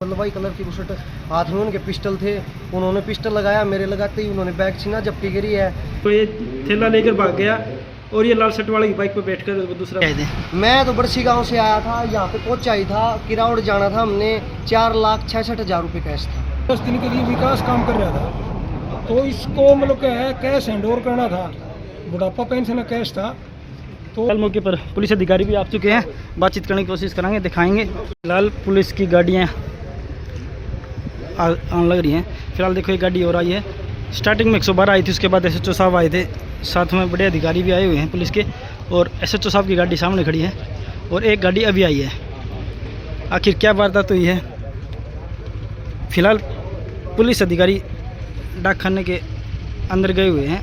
बल्लभाई colour की bush shirt, हाथ में उनके पिस्टल थे। उन्होंने पिस्टल लगाया, मेरे लगाते ही उन्होंने बैग छीना, जब्ती गिरी है। तो ये थैला लेकर भाग गया और ये लाल शर्ट वाले की बाइक पे बैठकर दूसरा। मैं तो बड़सी गांव से आया था, यहाँ पे पहुंचा ही था, किरावड़ जाना था हमने। 4,66,000 रुपये कैश था। 10 दिन के लिए विकास काम कर रहा था, तो इसको मतलब क्या है कैश हैंड ओवर करना था। बुढ़ापा पेंशन कैश था। तो फिलहाल मौके पर पुलिस अधिकारी भी आ चुके हैं, बातचीत करने की कोशिश करेंगे, दिखाएंगे। फिलहाल पुलिस की गाड़ियाँ आने लग रही हैं। फिलहाल देखो ये गाड़ी और आई है। स्टार्टिंग में 112 आई थी, उसके बाद SHO साहब आए थे, साथ में बड़े अधिकारी भी आए हुए हैं पुलिस के, और SHO साहब की गाड़ी सामने खड़ी है और एक गाड़ी अभी आई है। आखिर क्या वारदात हुई है? फिलहाल पुलिस अधिकारी डाक खाने के अंदर गए हुए हैं,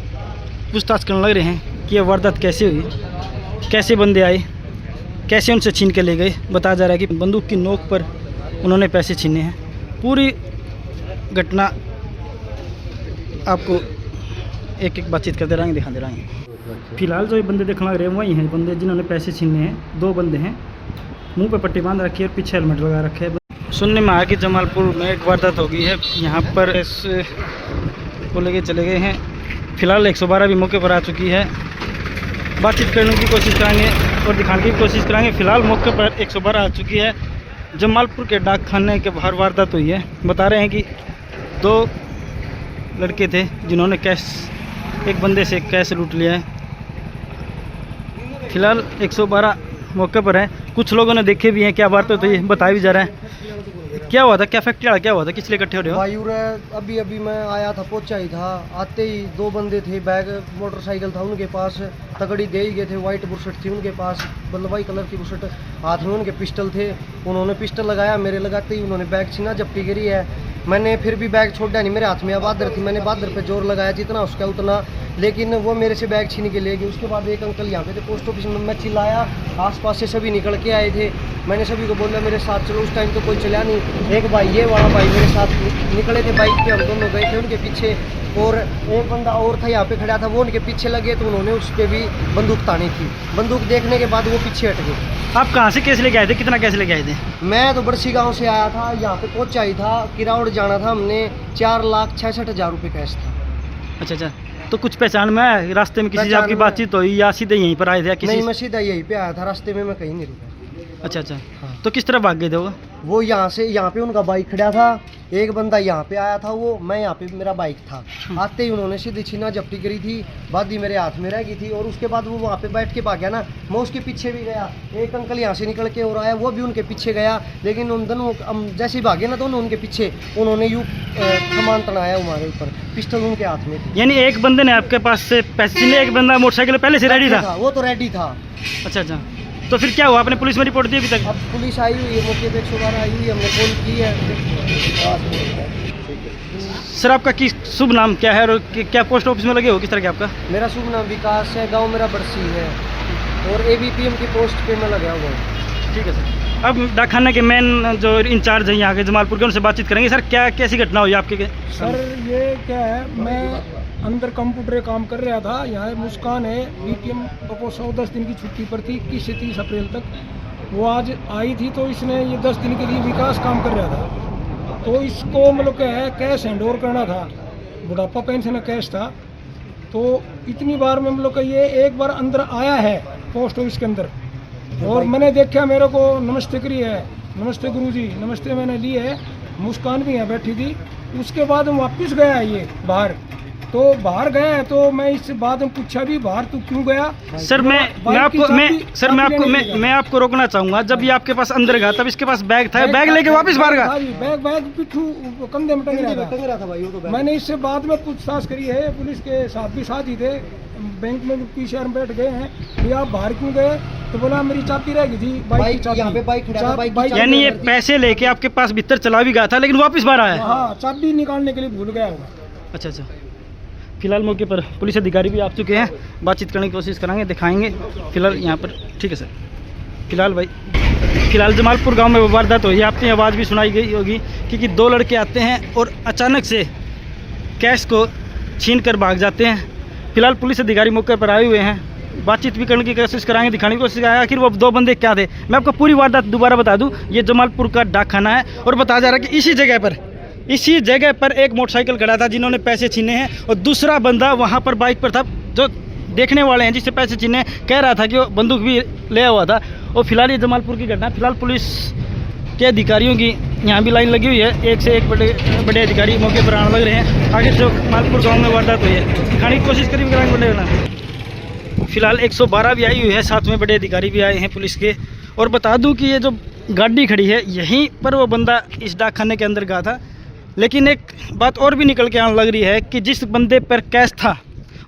पूछताछ करने लग रहे हैं कि यह वारदात कैसे हुई, कैसे बंदे आए, कैसे उनसे छीन के ले गए। बताया जा रहा है कि बंदूक की नोक पर उन्होंने पैसे छीने हैं। पूरी घटना आपको एक एक बातचीत करते रहेंगे, दिखाते रहेंगे। फिलहाल जो ये बंदे देखने लग रहे हैं वही हैं बंदे जिन्होंने पैसे छीने हैं। 2 बंदे हैं, मुंह पे पट्टी बांध रखी है और पीछे हेलमेट लगा रखे है। सुनने में आया कि जमालपुर में एक वारदात हो गई है, यहाँ पर इस को लेके चले गए हैं। फिलहाल 112 भी मौके पर आ चुकी है, बातचीत करने की कोशिश करेंगे और दिखाने की कोशिश करेंगे। फिलहाल मौके पर 112 आ चुकी है। जमालपुर के डाक खाने के बाहर वारदात हुई है। बता रहे हैं कि 2 लड़के थे जिन्होंने कैश, एक बंदे से कैश लूट लिया है। फिलहाल 112 मौके पर है। कुछ लोगों ने देखे भी हैं, क्या वारदात हुई है बताया भी जा रहा है। क्या हुआ था, क्या फैक्ट्री क्या हुआ था, किस लिए इकट्ठे हो रहे हो? वायु अभी मैं आया था, पहुंचा ही था। आते ही 2 बंदे थे, बैग मोटरसाइकिल था उनके पास, तगड़ी दे ही गए थे। वाइट बुशर्ट थी उनके पास, बल्लभाई कलर की बुशर्ट, हाथ में उनके पिस्टल थे। उन्होंने पिस्टल लगाया, मेरे लगाते ही उन्होंने बैग छीना, जब्ती गिरी है। मैंने फिर भी बैग छोड़ा नहीं, मेरे हाथ में बादर थी, मैंने बादर पे जोर लगाया जितना उसका उतना, लेकिन वो मेरे से बैग छीन के ले गए। उसके बाद एक अंकल यहाँ पे थे पोस्ट ऑफिस में, मैं चिल्लाया, आसपास से सभी निकल के आए थे। मैंने सभी को बोला मेरे साथ चलो, उस टाइम तो कोई चला नहीं। एक भाई, ये वाला भाई मेरे साथ निकले थे बाइक पे, हम दोनों गए थे उनके पीछे, और एक बंदा और था यहाँ पे खड़ा था, वो उनके पीछे लगे तो उन्होंने उस पर भी बंदूक तानी थी। बंदूक देखने के बाद वो पीछे हट गए। आप कहाँ से कैसे लेके आए थे, कितना कैसे लेके आए थे? मैं तो बड़सी गांव से आया था, यहाँ पे पहुंचा ही था, किरावड़ जाना था हमने। 4,66,000 रुपये कैश था। अच्छा, तो कुछ पहचान में आया? रास्ते में किसी से आपकी बातचीत हुई या सीधे यहीं पर आए थे? किसी नहीं, मैं सीधा यहीं पे आया था, रास्ते में मैं कहीं नहीं रुका। अच्छा, हाँ। तो किस तरह भाग गए थे वो यहाँ पे उनका बाइक खड़ा था, एक बंदा यहाँ पे आया था, वो मैं यहाँ पे मेरा बाइक था। आते ही उन्होंने सीधी छीना, जब्ती करी थी, बादी मेरे हाथ में रह गई थी, और उसके बाद वो वहाँ पे बैठ के भाग गया ना, मैं उसके पीछे भी गया। एक अंकल यहाँ से निकल के और आया, वो भी उनके पीछे गया, लेकिन उन दोनों जैसे ही भागे ना दोनों उनके पीछे, उन्होंने यूँ सामान तनाया हमारे ऊपर, पिस्टल उनके हाथ में थी। यानी एक बंदे ने आपके पास से पैसे छीने, एक बंदा मोटरसाइकिल पहले से रेडी था? वो तो रेडी था। अच्छा, तो फिर क्या हुआ, आपने पुलिस में रिपोर्ट दी अभी तक? अब पुलिस आई हुई है, मौके पे 112 आई हुई है, हमने कॉल की है। सर आपका शुभ नाम क्या है और क्या पोस्ट ऑफिस में लगे हो, किस तरह के आपका? मेरा शुभ नाम विकास है, गांव मेरा बड़सी है, और ABPM की पोस्ट पे मैं लगा हुआ हूँ। ठीक है सर। अब डाक खाने के मेन जो इंचार्ज हैं यहाँ के जमालपुर के, उनसे बातचीत करेंगे। सर क्या कैसी घटना हुई आपके? सर ये क्या है, मैं अंदर कंप्यूटर काम कर रहा था। यहाँ मुस्कान है, BPM को 110 दिन की छुट्टी पर थी, 21 से 30 अप्रैल तक। वो आज आई थी, तो इसने ये 10 दिन के लिए विकास काम कर रहा था, तो इसको मतलब क्या है कैश हैंड ओवर करना था। बुढ़ापा पेंशन कैश था, तो इतनी बार में मतलब ये एक बार अंदर आया है पोस्ट ऑफिस के अंदर, और मैंने देखा, मेरे को नमस्ते करी है, नमस्ते गुरुजी, नमस्ते मैंने ली है। मुस्कान भी यहाँ बैठी थी। उसके बाद वापस गया ये बाहर, तो बाहर गया है, तो मैं इससे बाद में पूछा भी बाहर तू क्यों गया? सर मैं आपको रोकना चाहूंगा। जब ये आपके पास अंदर गया तब इसके पास बैग था, बैग लेके वापस बाहर गया? बैग पिट्ठू कंधे में टंग रहा था भाई, वो तो मैंने इससे बाद में पूछताछ करी है, पुलिस के साथ भी साथ ही थे, बैंक में PCR में बैठ गए हैं। भैया आप बाहर क्यों गए? तो बोला मेरी चाबी रह गई थी, बाइक की। यानी ये पैसे लेके आपके पास भीतर चला भी गया था, लेकिन वापस बाहर आया? हाँ, चाबी निकालने के लिए भूल गया होगा। अच्छा, फिलहाल मौके पर पुलिस अधिकारी भी आ चुके हैं, बातचीत करने की कोशिश करेंगे, दिखाएंगे। फिलहाल यहाँ पर ठीक है सर। फिलहाल जमालपुर गांव में वो वारदात हुई है, आपने आवाज़ भी सुनाई गई होगी, क्योंकि 2 लड़के आते हैं और अचानक से कैश को छीन कर भाग जाते हैं। फिलहाल पुलिस अधिकारी मौके पर आए हुए हैं, बातचीत भी करने की कोशिश कराएंगे, दिखाने की कोशिश करेंगे आखिर वो दो बंदे क्या थे। मैं आपको पूरी वारदात दोबारा बता दूं, ये जमालपुर का डाक खाना है और बताया जा रहा है कि इसी जगह पर एक मोटरसाइकिल खड़ा था जिन्होंने पैसे छीने हैं, और दूसरा बंदा वहाँ पर बाइक पर था जो देखने वाले हैं जिससे पैसे छीने, कह रहा था कि वो बंदूक भी ले हुआ था। और फिलहाल ये जमालपुर की घटना, फिलहाल पुलिस के अधिकारियों की यहाँ भी लाइन लगी हुई है, एक से एक बड़े अधिकारी मौके पर आने लग रहे हैं। आगे जो जमालपुर गाँव में वारदात हुई है दिखाने की कोशिश करेंगे बड़े। फिलहाल 112 भी आई हुई है, साथ में बड़े अधिकारी भी आए हैं पुलिस के। और बता दूं कि ये जो गाड़ी खड़ी है यहीं पर वो बंदा इस डाक खाने के अंदर गया था। लेकिन एक बात और भी निकल के आने लग रही है कि जिस बंदे पर कैश था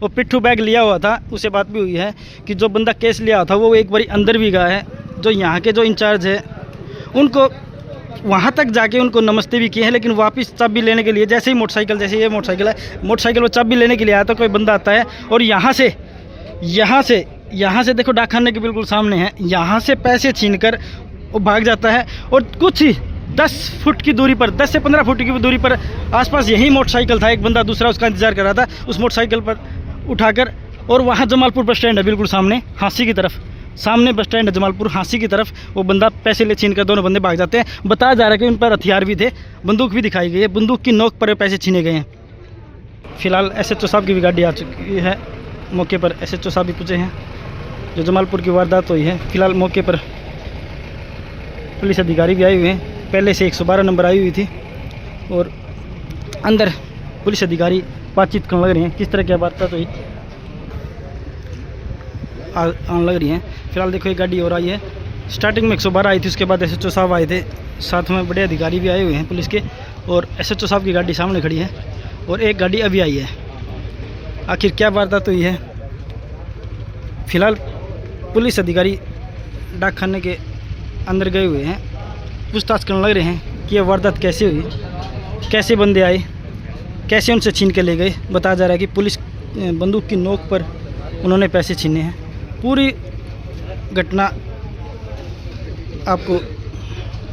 वो पिट्ठू बैग लिया हुआ था, उससे बात भी हुई है कि जो बंदा केस लिया था वो एक बारी अंदर भी गया है। जो यहाँ के जो इंचार्ज है उनको वहाँ तक जाके उनको नमस्ते भी किए हैं, लेकिन वापस चाबी लेने के लिए जैसे ही मोटरसाइकिल, जैसे ये मोटरसाइकिल वो चाबी लेने के लिए आया तो कोई बंदा आता है और यहाँ से देखो डाक खाने के बिल्कुल सामने है, यहाँ से पैसे छीनकर वो भाग जाता है। और कुछ ही 10 फुट की दूरी पर, 10 से 15 फुट की दूरी पर आसपास यही मोटरसाइकिल था, एक बंदा दूसरा उसका इंतजार कर रहा था, उस मोटरसाइकिल पर उठाकर, और वहाँ जमालपुर बस स्टैंड है बिल्कुल सामने हांसी की तरफ, सामने बस स्टैंड है जमालपुर हांसी की तरफ, वो बंदा पैसे ले छीन कर दोनों बंदे भाग जाते हैं। बताया जा रहा है कि उन पर हथियार भी थे, बंदूक भी दिखाई गई है, बंदूक की नोक पर पैसे छीने गए हैं। फिलहाल SHO साहब की भी गाड़ी आ चुकी है, मौके पर SHO साहब भी पूछे हैं जो जमालपुर की वारदात हुई है। फिलहाल मौके पर पुलिस अधिकारी भी आए हुए हैं, पहले से 112 नंबर आई हुई थी और अंदर पुलिस अधिकारी बातचीत करने लग रहे हैं, किस तरह की वारदात हुई आने लग रही हैं। फिलहाल देखो एक गाड़ी और आई है, स्टार्टिंग में 112 आई थी, उसके बाद SHO साहब आए थे, साथ में बड़े अधिकारी भी आए हुए हैं पुलिस के, और SHO साहब की गाड़ी सामने खड़ी है और एक गाड़ी अभी आई है। आखिर क्या वारदात हुई है, फिलहाल पुलिस अधिकारी डाक खाने के अंदर गए हुए हैं, पूछताछ करने लग रहे हैं कि यह वारदात कैसे हुई, कैसे बंदे आए, कैसे उनसे छीन के ले गए। बताया जा रहा है कि पुलिस बंदूक की नोक पर उन्होंने पैसे छीने हैं। पूरी घटना आपको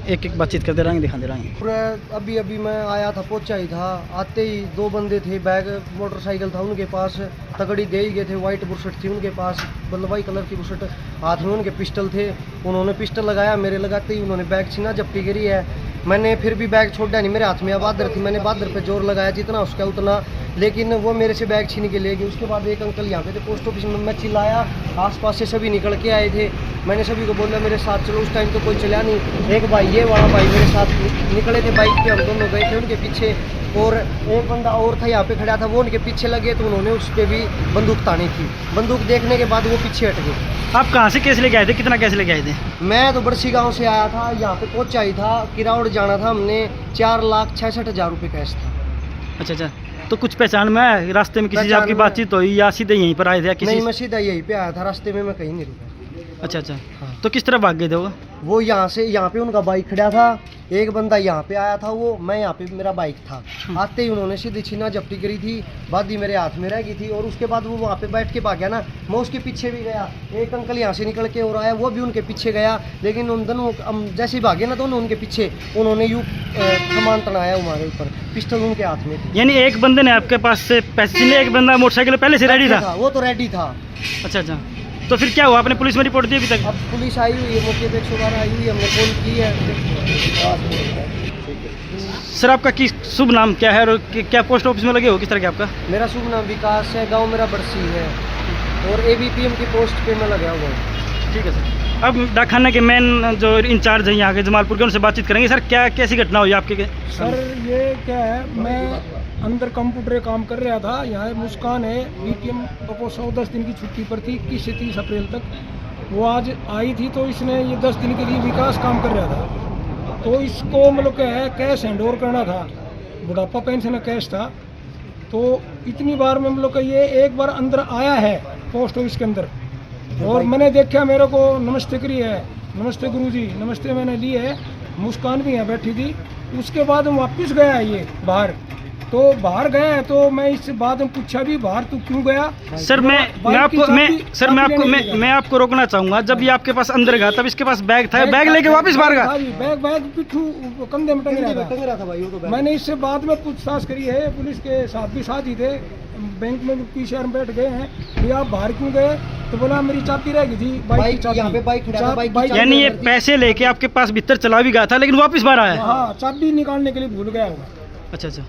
एक एक बातचीत करते रहेंगे, दिखाते रहेंगे। पूरा अभी मैं आया था, पहुंचा ही था, आते ही दो बंदे थे, बैग मोटरसाइकिल था उनके पास, तगड़ी दे ही गए थे, वाइट बुरशट थी उनके पास, मतलब वाइट कलर की बुरशट, हाथ में उनके पिस्टल थे, उन्होंने पिस्टल लगाया, मेरे लगाते ही उन्होंने बैग छीना, जब्ती करी है। मैंने फिर भी बैग छोड़ा नहीं, मेरे हाथ में बादर थी, मैंने बादर पे जोर लगाया जितना उसका उतना, लेकिन वो मेरे से बैग छीन के ले गए। उसके बाद एक अंकल यहाँ पे थे पोस्ट ऑफिस में, मैं चिल्लाया, आसपास से सभी निकल के आए थे, मैंने सभी को बोला मेरे साथ चलो। उस टाइम तो कोई चला नहीं, एक भाई ये वाला भाई मेरे साथ निकले थे बाइक पे, हम दोनों गए थे उनके पीछे, और एक बंदा और था यहाँ पे खड़ा था, वो उनके पीछे लगे तो उन्होंने उस पर भी बंदूक तानी थी। बंदूक देखने के बाद वो पीछे हट गए। आप कहाँ से कैसे लेके आए थे, कितना कैसे लेके आए थे? मैं तो बरसी गांव से आया था, यहाँ पे पहुँचा ही था, किराउड़ जाना था, हमने 4,66,000 रुपये कैश था। अच्छा, तो कुछ पहचान में आया रास्ते में, किसी से आपकी बातचीत हुई या सीधे यहीं पर आए थे? नहीं, मैं सीधा यहीं पे आया था, रास्ते में मैं कहीं नहीं रुका। अच्छा, हाँ। तो किस तरह भाग गए थे वो यहाँ से, यहाँ पे उनका बाइक खड़ा था, एक बंदा यहाँ पे आया था, वो मैं यहाँ पे मेरा बाइक था, आते ही उन्होंने सीधी छीना जब्ती करी थी, बादी मेरे हाथ में रह गई थी, और उसके बाद वो वहाँ पे बैठ के भाग गया ना, मैं उसके पीछे भी गया। एक अंकल यहाँ से निकल के और आया, वो भी उनके पीछे गया, लेकिन उन दोनों जैसे ही भागे ना दोनों उनके पीछे, उन्होंने यूँ सामान तनाया हमारे ऊपर, पिस्टल उनके हाथ में थी। यानी एक बंदे ने आपके पास से पैसे छीने, एक बंदा मोटरसाइकिल पहले से रेडी था? वो तो रेडी था। अच्छा, तो फिर क्या हुआ, आपने पुलिस में रिपोर्ट दी अभी तक? अब पुलिस आई हुई है, मौके पे 112 आई हुई है, हमने कॉल की है। सर आपका शुभ नाम क्या है और क्या पोस्ट ऑफिस में लगे हो, किस तरह के आपका? मेरा शुभ नाम विकास है, गांव मेरा बरसी है, और ABPM की पोस्ट पे मैं लगा हुआ हूँ। ठीक है सर, अब डाक खाने के मेन जो इंचार्ज हैं यहाँ के जमालपुर के, उनसे बातचीत करेंगे। सर क्या कैसी घटना हुई आपके? सर ये क्या है, मैं अंदर कंप्यूटर काम कर रहा था, यहाँ मुस्कान है, BPM को 110 दिन की छुट्टी पर थी, 21 से 30 अप्रैल तक। वो आज आई थी तो इसने ये 10 दिन के लिए विकास काम कर रहा था, तो इसको मतलब क्या है कैश हैंड ओवर करना था, बुढ़ापा पेंशन कैश था। तो इतनी बार में मतलब ये एक बार अंदर आया है पोस्ट ऑफिस के अंदर, और मैंने देखा, मेरे को नमस्ते करी है, नमस्ते गुरुजी, नमस्ते मैंने ली है, मुस्कान भी यहाँ बैठी थी। उसके बाद वापस गया ये बाहर, तो बाहर गया, तो मैं इससे बाद में पूछा भी बाहर तू क्यों गया। सर मैं आपको रोकना चाहूंगा। जब ये आपके पास अंदर गया तब इसके पास बैग था, बैग लेके वापस बाहर गया। बैग पिट्ठू कंधे में टंग रहा था भाई वो तो। मैंने इससे बाद में पूछताछ करी है, पुलिस के साथ भी साथ ही थे, बैंक में पीछे में बैठ गए हैं, भैया आप बाहर क्यों गए, तो बोला मेरी चाबी रह गई थी, बाइक की यहाँ पे बाइक खड़ा था, बाइक की चाबी यानी ये पैसे लेके आपके पास भीतर चला भी गया था लेकिन वापस बाहर आया। हाँ, चाबी निकालने के लिए भूल गया होगा। अच्छा अच्छा।